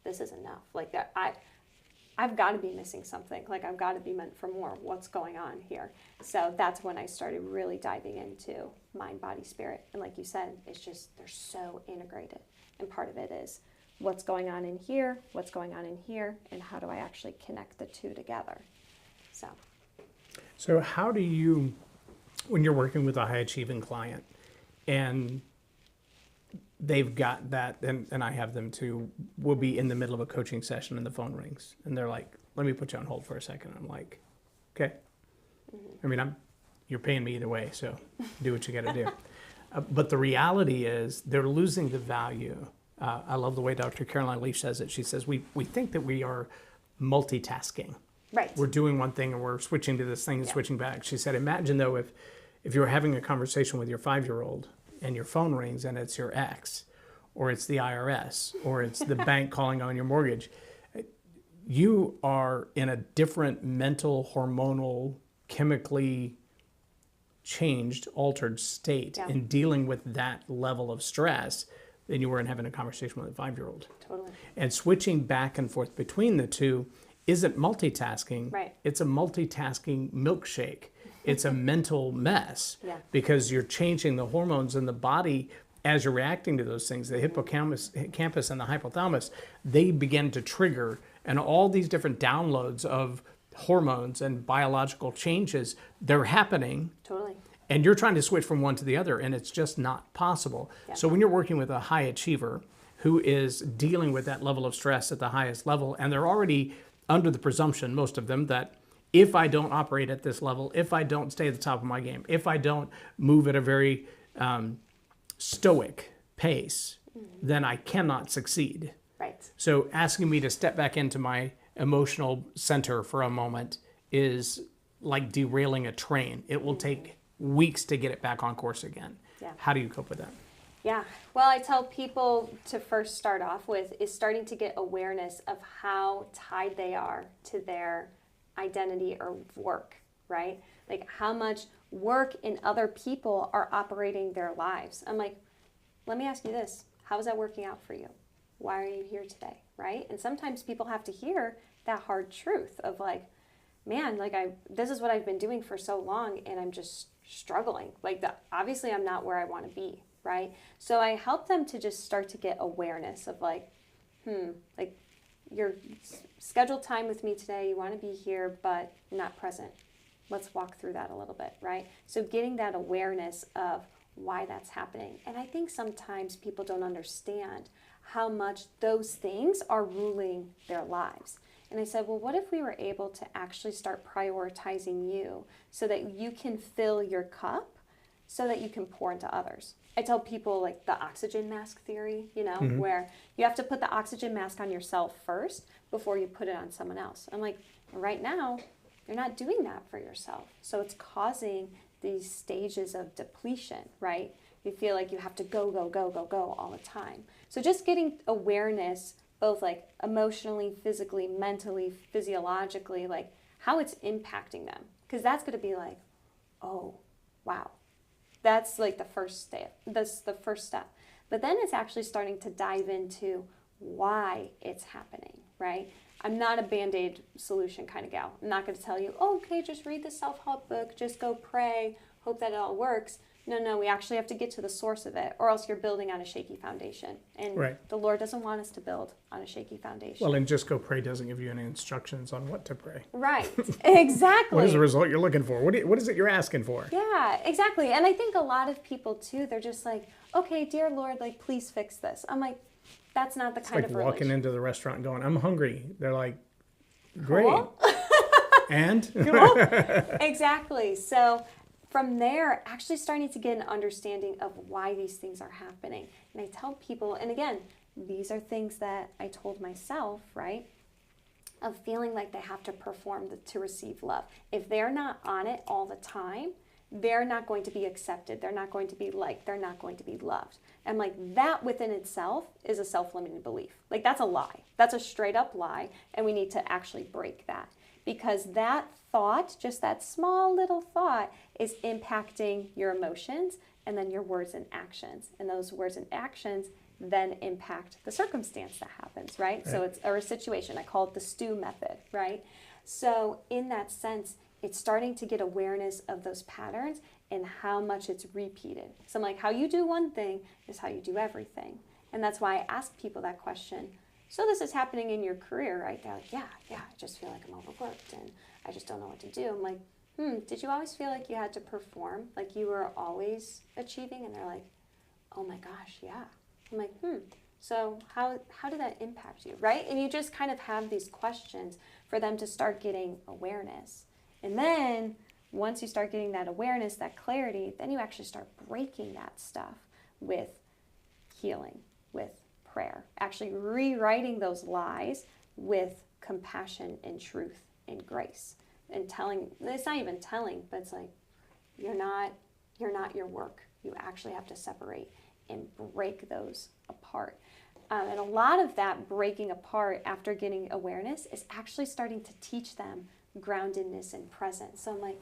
this is enough. Like, that I've got to be missing something. Like, I've got to be meant for more. What's going on here? So that's when I started really diving into mind, body, spirit. And like you said, it's just, they're so integrated. And part of it is what's going on in here, what's going on in here, and how do I actually connect the two together? So how do you, when you're working with a high achieving client and they've got that, and I have them too, we'll be in the middle of a coaching session and the phone rings and they're like, let me put you on hold for a second. I'm like, okay. I mean, you're paying me either way, so do what you got to do. But the reality is they're losing the value. I love the way Dr. Caroline Leaf says it. She says, we think that we are multitasking. Right. We're doing one thing and we're switching to this thing and switching back. She said, imagine though, if you were having a conversation with your 5-year-old and your phone rings and it's your ex, or it's the IRS, or it's the bank calling on your mortgage, you are in a different mental, hormonal, chemically changed, altered state in dealing with that level of stress than you were in having a conversation with a 5-year-old. Totally. And switching back and forth between the two isn't multitasking. Right. It's a multitasking milkshake. It's a mental mess because you're changing the hormones in the body as you're reacting to those things. The hippocampus and the hypothalamus, they begin to trigger, and all these different downloads of hormones and biological changes, they're happening. Totally. And you're trying to switch from one to the other, and it's just not possible. Yeah. So when you're working with a high achiever who is dealing with that level of stress at the highest level, and they're already under the presumption, most of them, that if I don't operate at this level, if I don't stay at the top of my game, if I don't move at a very stoic pace, then I cannot succeed. Right. So asking me to step back into my emotional center for a moment is like derailing a train. It will take weeks to get it back on course again. Yeah. How do you cope with that? Yeah. Well, I tell people to first start off with is starting to get awareness of how tied they are to their identity or work, right? Like how much work and other people are operating their lives. I'm like, let me ask you this. How is that working out for you? Why are you here today, right? And sometimes people have to hear that hard truth of like, man, like this is what I've been doing for so long and I'm just struggling. Like obviously I'm not where I want to be, right? So I help them to just start to get awareness of like, like your scheduled time with me today, you want to be here, but not present. Let's walk through that a little bit, right? So getting that awareness of why that's happening. And I think sometimes people don't understand how much those things are ruling their lives. And I said, well, what if we were able to actually start prioritizing you so that you can fill your cup so that you can pour into others? I tell people like the oxygen mask theory, where you have to put the oxygen mask on yourself first before you put it on someone else. I'm like, right now, you're not doing that for yourself. So it's causing these stages of depletion, right? You feel like you have to go, go, go, go, go all the time. So just getting awareness, both like emotionally, physically, mentally, physiologically, like how it's impacting them. Because that's going to be like, oh, wow. That's like the first step. That's the first step. But then it's actually starting to dive into why it's happening, right? I'm not a Band-Aid solution kind of gal. I'm not going to tell you, oh, okay, just read the self-help book, just go pray, hope that it all works. No, we actually have to get to the source of it, or else you're building on a shaky foundation. And right. The Lord doesn't want us to build on a shaky foundation. Well, and just go pray doesn't give you any instructions on what to pray. Right, exactly. What is the result you're looking for? What is it you're asking for? Yeah, exactly. And I think a lot of people, too, they're just like, okay, dear Lord, like, please fix this. I'm like, that's not the kind of religion. It's like walking into the restaurant and going, I'm hungry. They're like, great. Cool. And? Cool. Exactly. So from there, actually starting to get an understanding of why these things are happening. And I tell people, and again, these are things that I told myself, right? Of feeling like they have to perform to receive love. If they're not on it all the time, they're not going to be accepted. They're not going to be liked. They're not going to be loved. And like that within itself is a self-limiting belief. Like that's a lie. That's a straight up lie. And we need to actually break that. Because that thought, just that small little thought, is impacting your emotions and then your words and actions. And those words and actions then impact the circumstance that happens, right? So it's a situation. I call it the stew method, right? So in that sense, it's starting to get awareness of those patterns and how much it's repeated. So I'm like, how you do one thing is how you do everything. And that's why I ask people that question. So this is happening in your career, right? They're like, yeah, I just feel like I'm overworked and I just don't know what to do. I'm like, did you always feel like you had to perform? Like you were always achieving? And they're like, oh my gosh, yeah. I'm like, so how did that impact you, right? And you just kind of have these questions for them to start getting awareness. And then once you start getting that awareness, that clarity, then you actually start breaking that stuff with healing, with prayer, actually rewriting those lies with compassion and truth and grace. And telling, it's not even telling, but it's like, you're not your work. You actually have to separate and break those apart. And a lot of that breaking apart after getting awareness is actually starting to teach them groundedness and presence. So I'm like,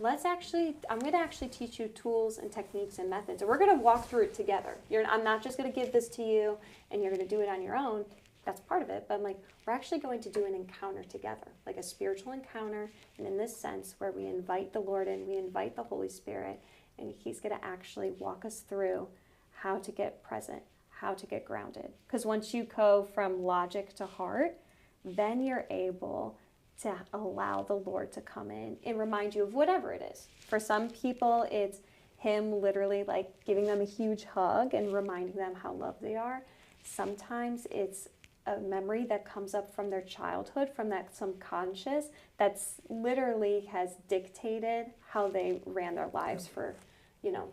I'm going to actually teach you tools and techniques and methods. And we're going to walk through it together. I'm not just going to give this to you and you're going to do it on your own. That's part of it. But I'm like, we're actually going to do an encounter together, like a spiritual encounter. And in this sense, where we invite the Lord in, we invite the Holy Spirit, and He's going to actually walk us through how to get present, how to get grounded. Because once you go from logic to heart, then you're able to allow the Lord to come in and remind you of whatever it is. For some people, it's Him literally like giving them a huge hug and reminding them how loved they are. Sometimes it's a memory that comes up from their childhood, from that subconscious, that's literally has dictated how they ran their lives for,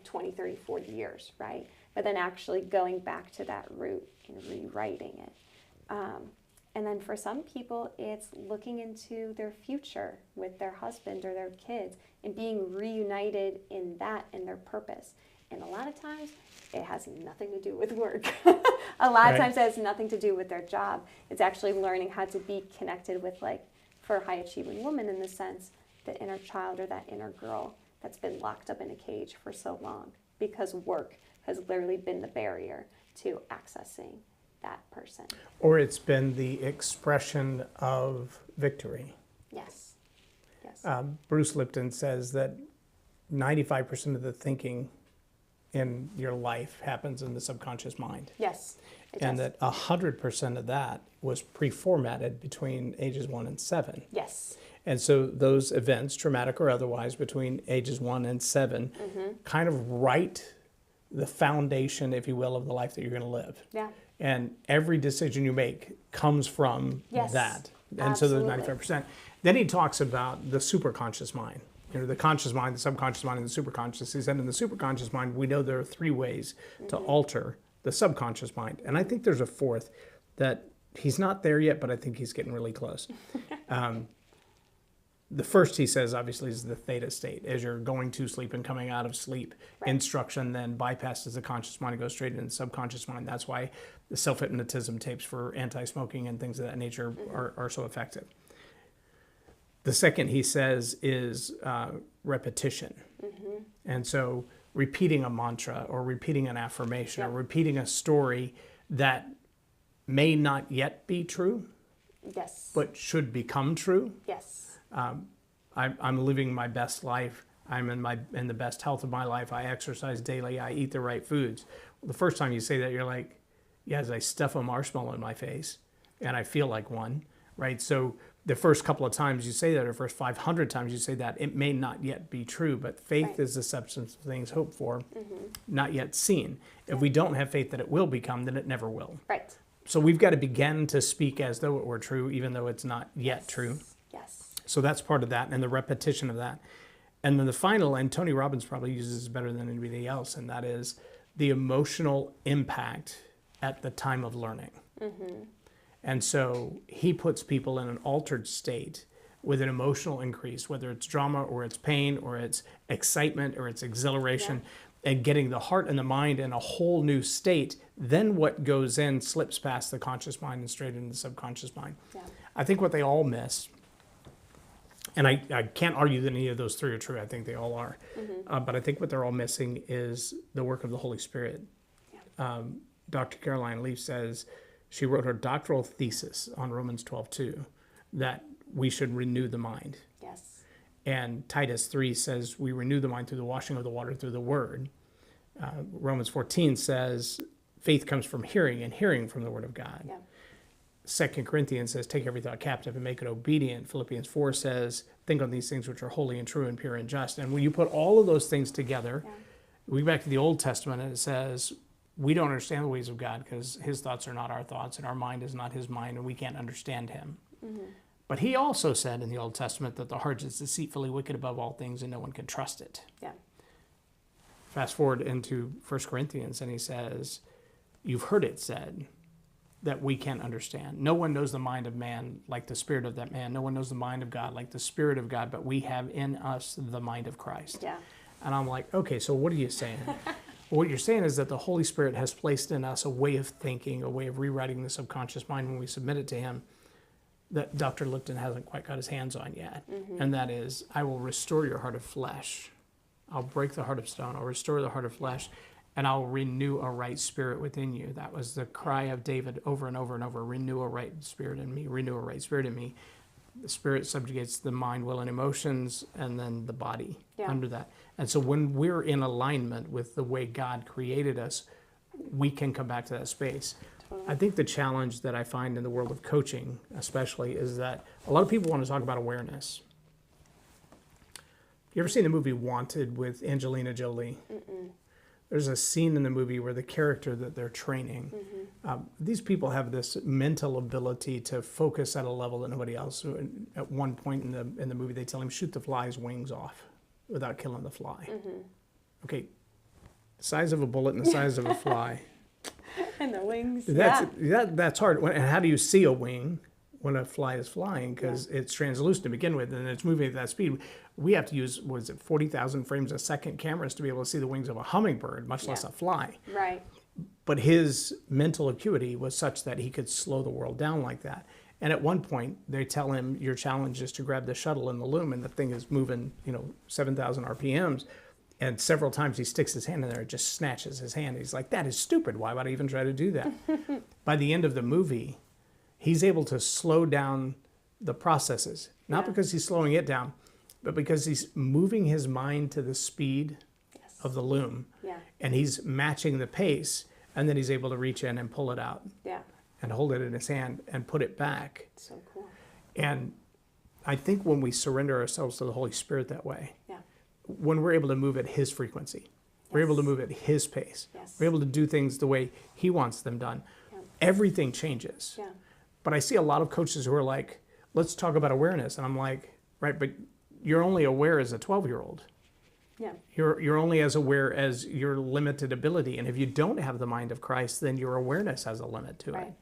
20, 30, 40 years, right? But then actually going back to that root and rewriting it. And then for some people, it's looking into their future with their husband or their kids and being reunited in that and their purpose. And a lot of times, it has nothing to do with work. A lot of times, it has nothing to do with their job. It's actually learning how to be connected with, like, for a high-achieving woman in the sense, the inner child or that inner girl that's been locked up in a cage for so long because work has literally been the barrier to accessing that person. Or it's been the expression of victory. Yes. Bruce Lipton says that 95% of the thinking in your life happens in the subconscious mind. Yes. And that 100% of that was pre-formatted between ages 1 and 7. Yes. And so those events, traumatic or otherwise, between ages 1 and 7, kind of write the foundation, if you will, of the life that you're going to live. Yeah. And every decision you make comes from that. And absolutely. so those 95%. Then he talks about the superconscious mind. the conscious mind, the subconscious mind, and the superconscious. He said in the superconscious mind, we know there are 3 ways to alter the subconscious mind. And I think there's a 4th that he's not there yet, but I think he's getting really close. The first, he says, obviously, is the theta state. As you're going to sleep and coming out of sleep, instruction then bypasses the conscious mind and goes straight into the subconscious mind. That's why the self-hypnotism tapes for anti-smoking and things of that nature are so effective. The second, he says, is repetition. And so repeating a mantra or repeating an affirmation or repeating a story that may not yet be true, but should become true. I'm living my best life. I'm in the best health of my life. I exercise daily. I eat the right foods. Well, the first time you say that, you're like, yes, I stuff a marshmallow in my face and I feel like one, right? So the first couple of times you say that, or first 500 times you say that, it may not yet be true, but faith is the substance of things hoped for, not yet seen. If we don't have faith that it will become, then it never will. So we've got to begin to speak as though it were true, even though it's not yet true. So that's part of that, and the repetition of that. And then the final, and Tony Robbins probably uses this better than anybody else, and that is the emotional impact at the time of learning. And so he puts people in an altered state with an emotional increase, whether it's drama or it's pain or it's excitement or it's exhilaration, and getting the heart and the mind in a whole new state. Then what goes in slips past the conscious mind and straight into the subconscious mind. I think what they all miss, and I can't argue that any of those 3 are true. I think they all are. But I think what they're all missing is the work of the Holy Spirit. Dr. Caroline Leaf says she wrote her doctoral thesis on Romans 12:2, that we should renew the mind. And Titus 3 says we renew the mind through the washing of the water through the word. Romans 14 says faith comes from hearing, and hearing from the word of God. 2 Corinthians says, take every thought captive and make it obedient. Philippians 4 says, think on these things which are holy and true and pure and just. And when you put all of those things together, we go back to the Old Testament, and it says, we don't understand the ways of God because his thoughts are not our thoughts, and our mind is not his mind, and we can't understand him. But he also said in the Old Testament that the heart is deceitfully wicked above all things, and no one can trust it. Fast forward into 1 Corinthians, and he says, you've heard it said that we can't understand. No one knows the mind of man like the spirit of that man. No one knows the mind of God like the spirit of God, but we have in us the mind of Christ. And I'm like, okay, so what are you saying? What you're saying is that the Holy Spirit has placed in us a way of thinking, a way of rewriting the subconscious mind when we submit it to him, that Dr. Lipton hasn't quite got his hands on yet. And that is, I will restore your heart of flesh. I'll break the heart of stone. I'll restore the heart of flesh. And I'll renew a right spirit within you. That was the cry of David over and over and over. Renew a right spirit in me. Renew a right spirit in me. The spirit subjugates the mind, will, and emotions, and then the body under that. And so when we're in alignment with the way God created us, we can come back to that space. I think the challenge that I find in the world of coaching, especially, is that a lot of people want to talk about awareness. You ever seen the movie Wanted with Angelina Jolie? There's a scene in the movie where the character that they're training, these people have this mental ability to focus at a level that nobody else. At one point in the movie, they tell him, shoot the fly's wings off without killing the fly. Okay, the size of a bullet and the size of a fly. And the wings. That's hard. And how do you see a wing when a fly is flying? Because it's translucent to begin with, and it's moving at that speed. We have to use, 40,000 frames a second cameras to be able to see the wings of a hummingbird, much less a fly. But his mental acuity was such that he could slow the world down like that. And at one point, they tell him, your challenge is to grab the shuttle in the loom, and the thing is moving, 7,000 RPMs. And several times he sticks his hand in there, it just snatches his hand. He's like, that is stupid. Why would I even try to do that? By the end of the movie, he's able to slow down the processes. Not because he's slowing it down, but because he's moving his mind to the speed of the loom. And he's matching the pace, and then he's able to reach in and pull it out. And hold it in his hand and put it back. So cool. And I think when we surrender ourselves to the Holy Spirit that way, when we're able to move at his frequency, we're able to move at his pace, we're able to do things the way he wants them done, everything changes. But I see a lot of coaches who are like, let's talk about awareness. And I'm like, right, but you're only aware as a 12-year-old. Yeah. You're only as aware as your limited ability. And if you don't have the mind of Christ, then your awareness has a limit to it.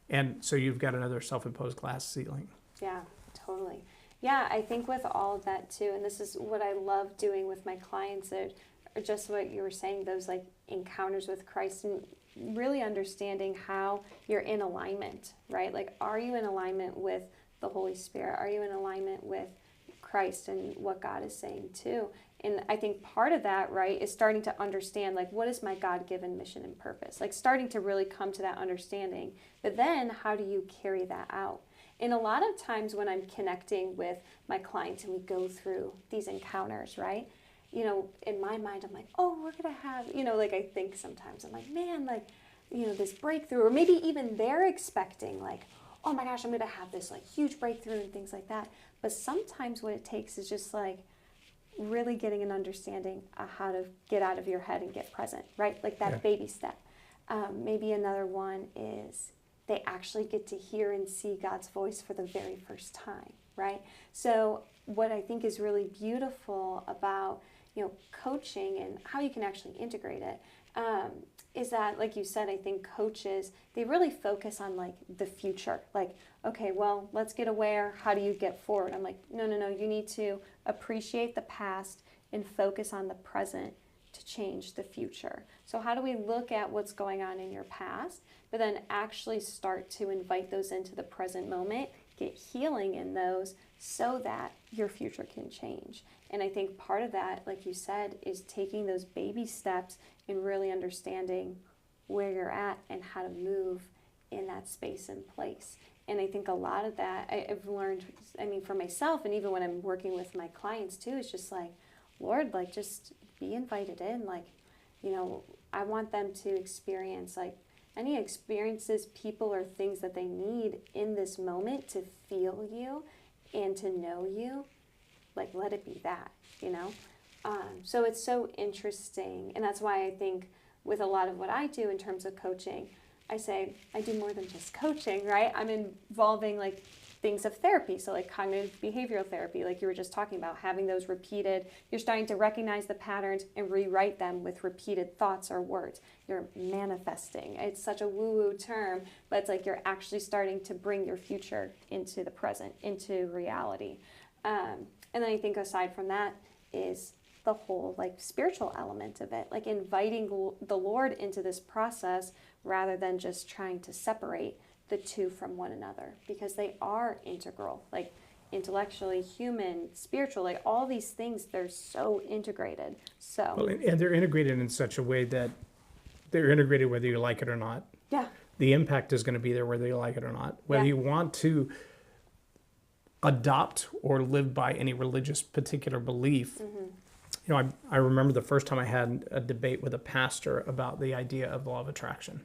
And so you've got another self-imposed glass ceiling. Yeah, totally. Yeah, I think with all of that too, and this is what I love doing with my clients, that are just what you were saying, those like encounters with Christ, and really understanding how you're in alignment, right? Like, are you in alignment with the Holy Spirit? Are you in alignment with Christ and what God is saying too? And I think part of that, right, is starting to understand, like, what is my God-given mission and purpose? Like, starting to really come to that understanding. But then how do you carry that out? And a lot of times when I'm connecting with my clients and we go through these encounters, right, you know, in my mind, I'm like, oh, we're going to have, you know, like, I think sometimes I'm like, man, like, you know, this breakthrough, or maybe even they're expecting, like, oh my gosh, I'm going to have this like huge breakthrough and things like that. But sometimes what it takes is just like really getting an understanding of how to get out of your head and get present, right? Like that baby step. Maybe another one is they actually get to hear and see God's voice for the very first time, right? So what I think is really beautiful about, you know, coaching and how you can actually integrate it, is that, like you said, I think coaches, they really focus on like the future. Like, okay, well, let's get aware. How do you get forward? I'm like, no, you need to appreciate the past and focus on the present to change the future. So how do we look at what's going on in your past, but then actually start to invite those into the present moment, get healing in those so that your future can change. And I think part of that, like you said, is taking those baby steps and really understanding where you're at and how to move in that space and place. And I think a lot of that I've learned, I mean, for myself, and even when I'm working with my clients too, it's just like, Lord, like, just be invited in. Like, you know, I want them to experience like any experiences, people, or things that they need in this moment to feel you and to know you. Like, let it be that, you know? So it's so interesting. And that's why I think with a lot of what I do in terms of coaching, I say I do more than just coaching, right? I'm involving like things of therapy. So like cognitive behavioral therapy, like you were just talking about, having those repeated, you're starting to recognize the patterns and rewrite them with repeated thoughts or words. You're manifesting. It's such a woo-woo term, but it's like you're actually starting to bring your future into the present, into reality. And then I think aside from that is the whole like spiritual element of it, like inviting the Lord into this process rather than just trying to separate the two from one another, because they are integral, like intellectually, human, spiritual, like all these things, they're so integrated. So well, and they're integrated in such a way that they're integrated whether you like it or not. Yeah. The impact is going to be there whether you like it or not. Whether you want to adopt or live by any religious particular belief. You know, I remember the first time I had a debate with a pastor about the idea of the law of attraction.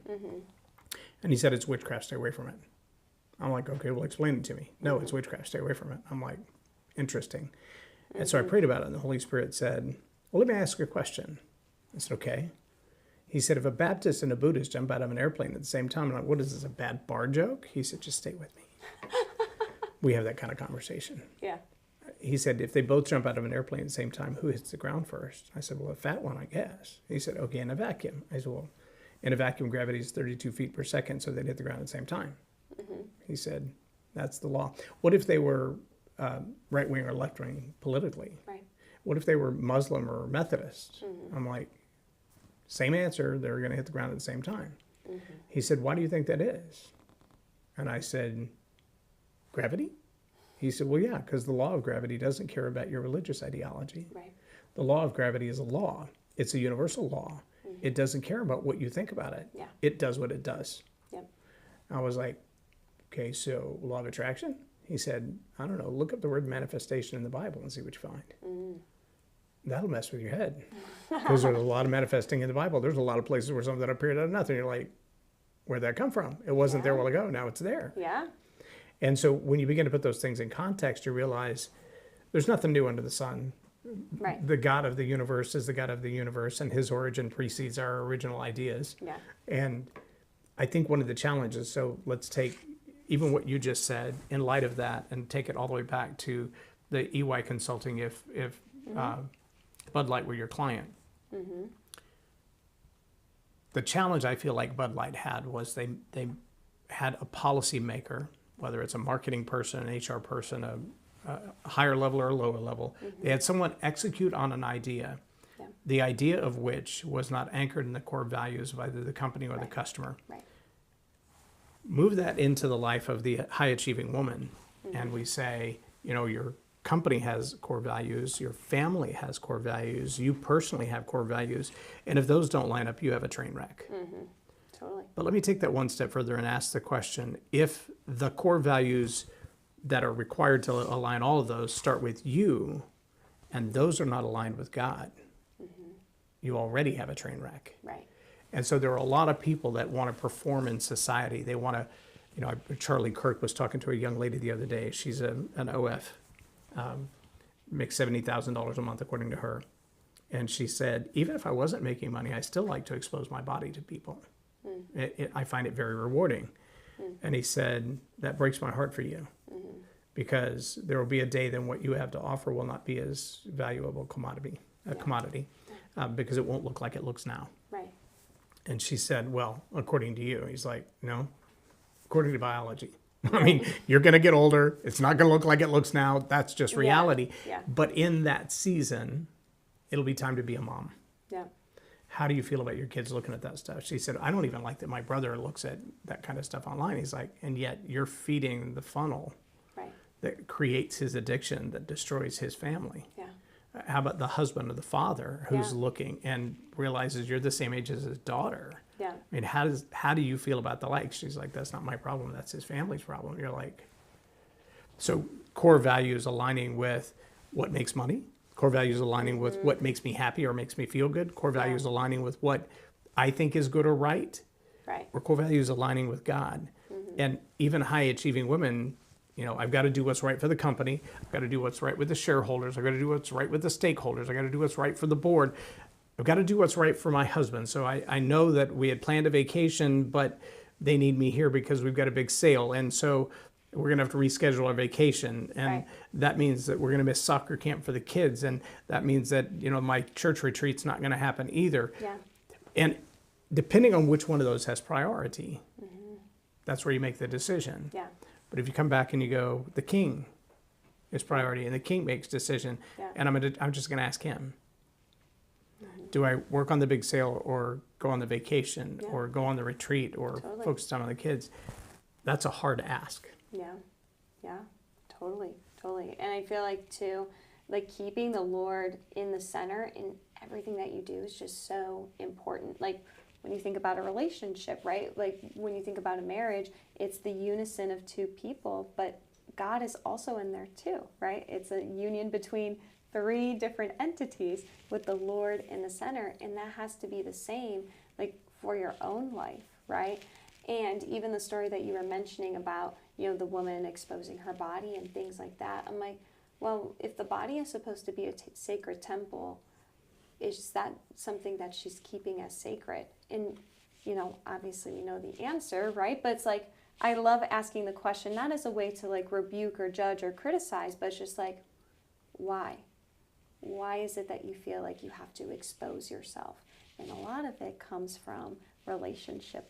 And he said, it's witchcraft, stay away from it. I'm like, okay, well, explain it to me. No, it's witchcraft, stay away from it. I'm like, interesting. And so I prayed about it, and the Holy Spirit said, well, let me ask you a question. I said, okay. He said, if a Baptist and a Buddhist jump out of an airplane at the same time, I'm like, what is this, a bad bar joke? He said, just stay with me. We have that kind of conversation. Yeah. He said, if they both jump out of an airplane at the same time, who hits the ground first? I said, well, a fat one, I guess. He said, okay, in a vacuum. I said, well, in a vacuum, gravity is 32 feet per second, so they'd hit the ground at the same time. He said, that's the law. What if they were right-wing or left-wing politically? Right. What if they were Muslim or Methodist? I'm like, same answer, they're going to hit the ground at the same time. He said, why do you think that is? And I said, gravity? He said, well, yeah, because the law of gravity doesn't care about your religious ideology. Right. The law of gravity is a law. It's a universal law. It doesn't care about what you think about it. Yeah. It does what it does. Yep. I was like, okay, so law of attraction? He said, I don't know, look up the word manifestation in the Bible and see what you find. That'll mess with your head. Because there's a lot of manifesting in the Bible. There's a lot of places where something appeared out of nothing. You're like, where'd that come from? It wasn't there a while ago. Now it's there. Yeah. And so when you begin to put those things in context, you realize there's nothing new under the sun. Right. The God of the universe is the God of the universe, and his origin precedes our original ideas. Yeah. And I think one of the challenges, so let's take even what you just said in light of that and take it all the way back to the EY Consulting if Bud Light were your client. The challenge I feel like Bud Light had was they had a policy maker, whether it's a marketing person, an HR person, a higher level or a lower level. They had someone execute on an idea, the idea of which was not anchored in the core values of either the company or the customer. Move that into the life of the high achieving woman, and we say, you know, your company has core values, your family has core values, you personally have core values, and if those don't line up, you have a train wreck. Totally. But let me take that one step further and ask the question, if the core values that are required to align all of those start with you, and those are not aligned with God, you already have a train wreck. Right. And so there are a lot of people that want to perform in society. They want to, you know, Charlie Kirk was talking to a young lady the other day. She's an OF, makes $70,000 a month according to her. And she said, even if I wasn't making money, I still like to expose my body to people. I find it very rewarding. And he said, that breaks my heart for you, because there will be a day then what you have to offer will not be as valuable commodity, because it won't look like it looks now. Right. And she said, well, according to you. He's like, no, according to biology. I mean, you're going to get older. It's not going to look like it looks now. That's just reality. Yeah. But in that season, it'll be time to be a mom. Yeah. How do you feel about your kids looking at that stuff? She said, I don't even like that my brother looks at that kind of stuff online. He's like, and yet you're feeding the funnel that creates his addiction, that destroys his family. Yeah. How about the husband or the father who's looking and realizes you're the same age as his daughter? Yeah. I mean, how do you feel about the likes? She's like, that's not my problem. That's his family's problem. You're like, so core values aligning with what makes money, core values aligning with what makes me happy or makes me feel good, core values aligning with what I think is good or right, or core values aligning with God. And even high achieving women, you know, I've got to do what's right for the company. I've got to do what's right with the shareholders. I've got to do what's right with the stakeholders. I've got to do what's right for the board. I've got to do what's right for my husband. So I know that we had planned a vacation, but they need me here because we've got a big sale. And so we're going to have to reschedule our vacation. And that means that we're going to miss soccer camp for the kids. And that means that, you know, my church retreat's not going to happen either. Yeah. And depending on which one of those has priority, that's where you make the decision. Yeah. But if you come back and you go, the king is priority, and the king makes decision, and I'm just going to ask him, do I work on the big sale or go on the vacation or go on the retreat or focus time on the kids? That's a hard ask. Yeah, yeah, totally. And I feel like too, like keeping the Lord in the center in everything that you do is just so important. Like when you think about a relationship, right? Like when you think about a marriage, it's the unison of two people, but God is also in there too, right? It's a union between three different entities with the Lord in the center, and that has to be the same like for your own life, right? And even the story that you were mentioning about, you know, the woman exposing her body and things like that, I'm like, well, if the body is supposed to be a sacred temple, is that something that she's keeping as sacred? And, you know, obviously we know the answer, right? But it's like, I love asking the question, not as a way to like rebuke or judge or criticize, but it's just like, why? Why is it that you feel like you have to expose yourself? And a lot of it comes from relationship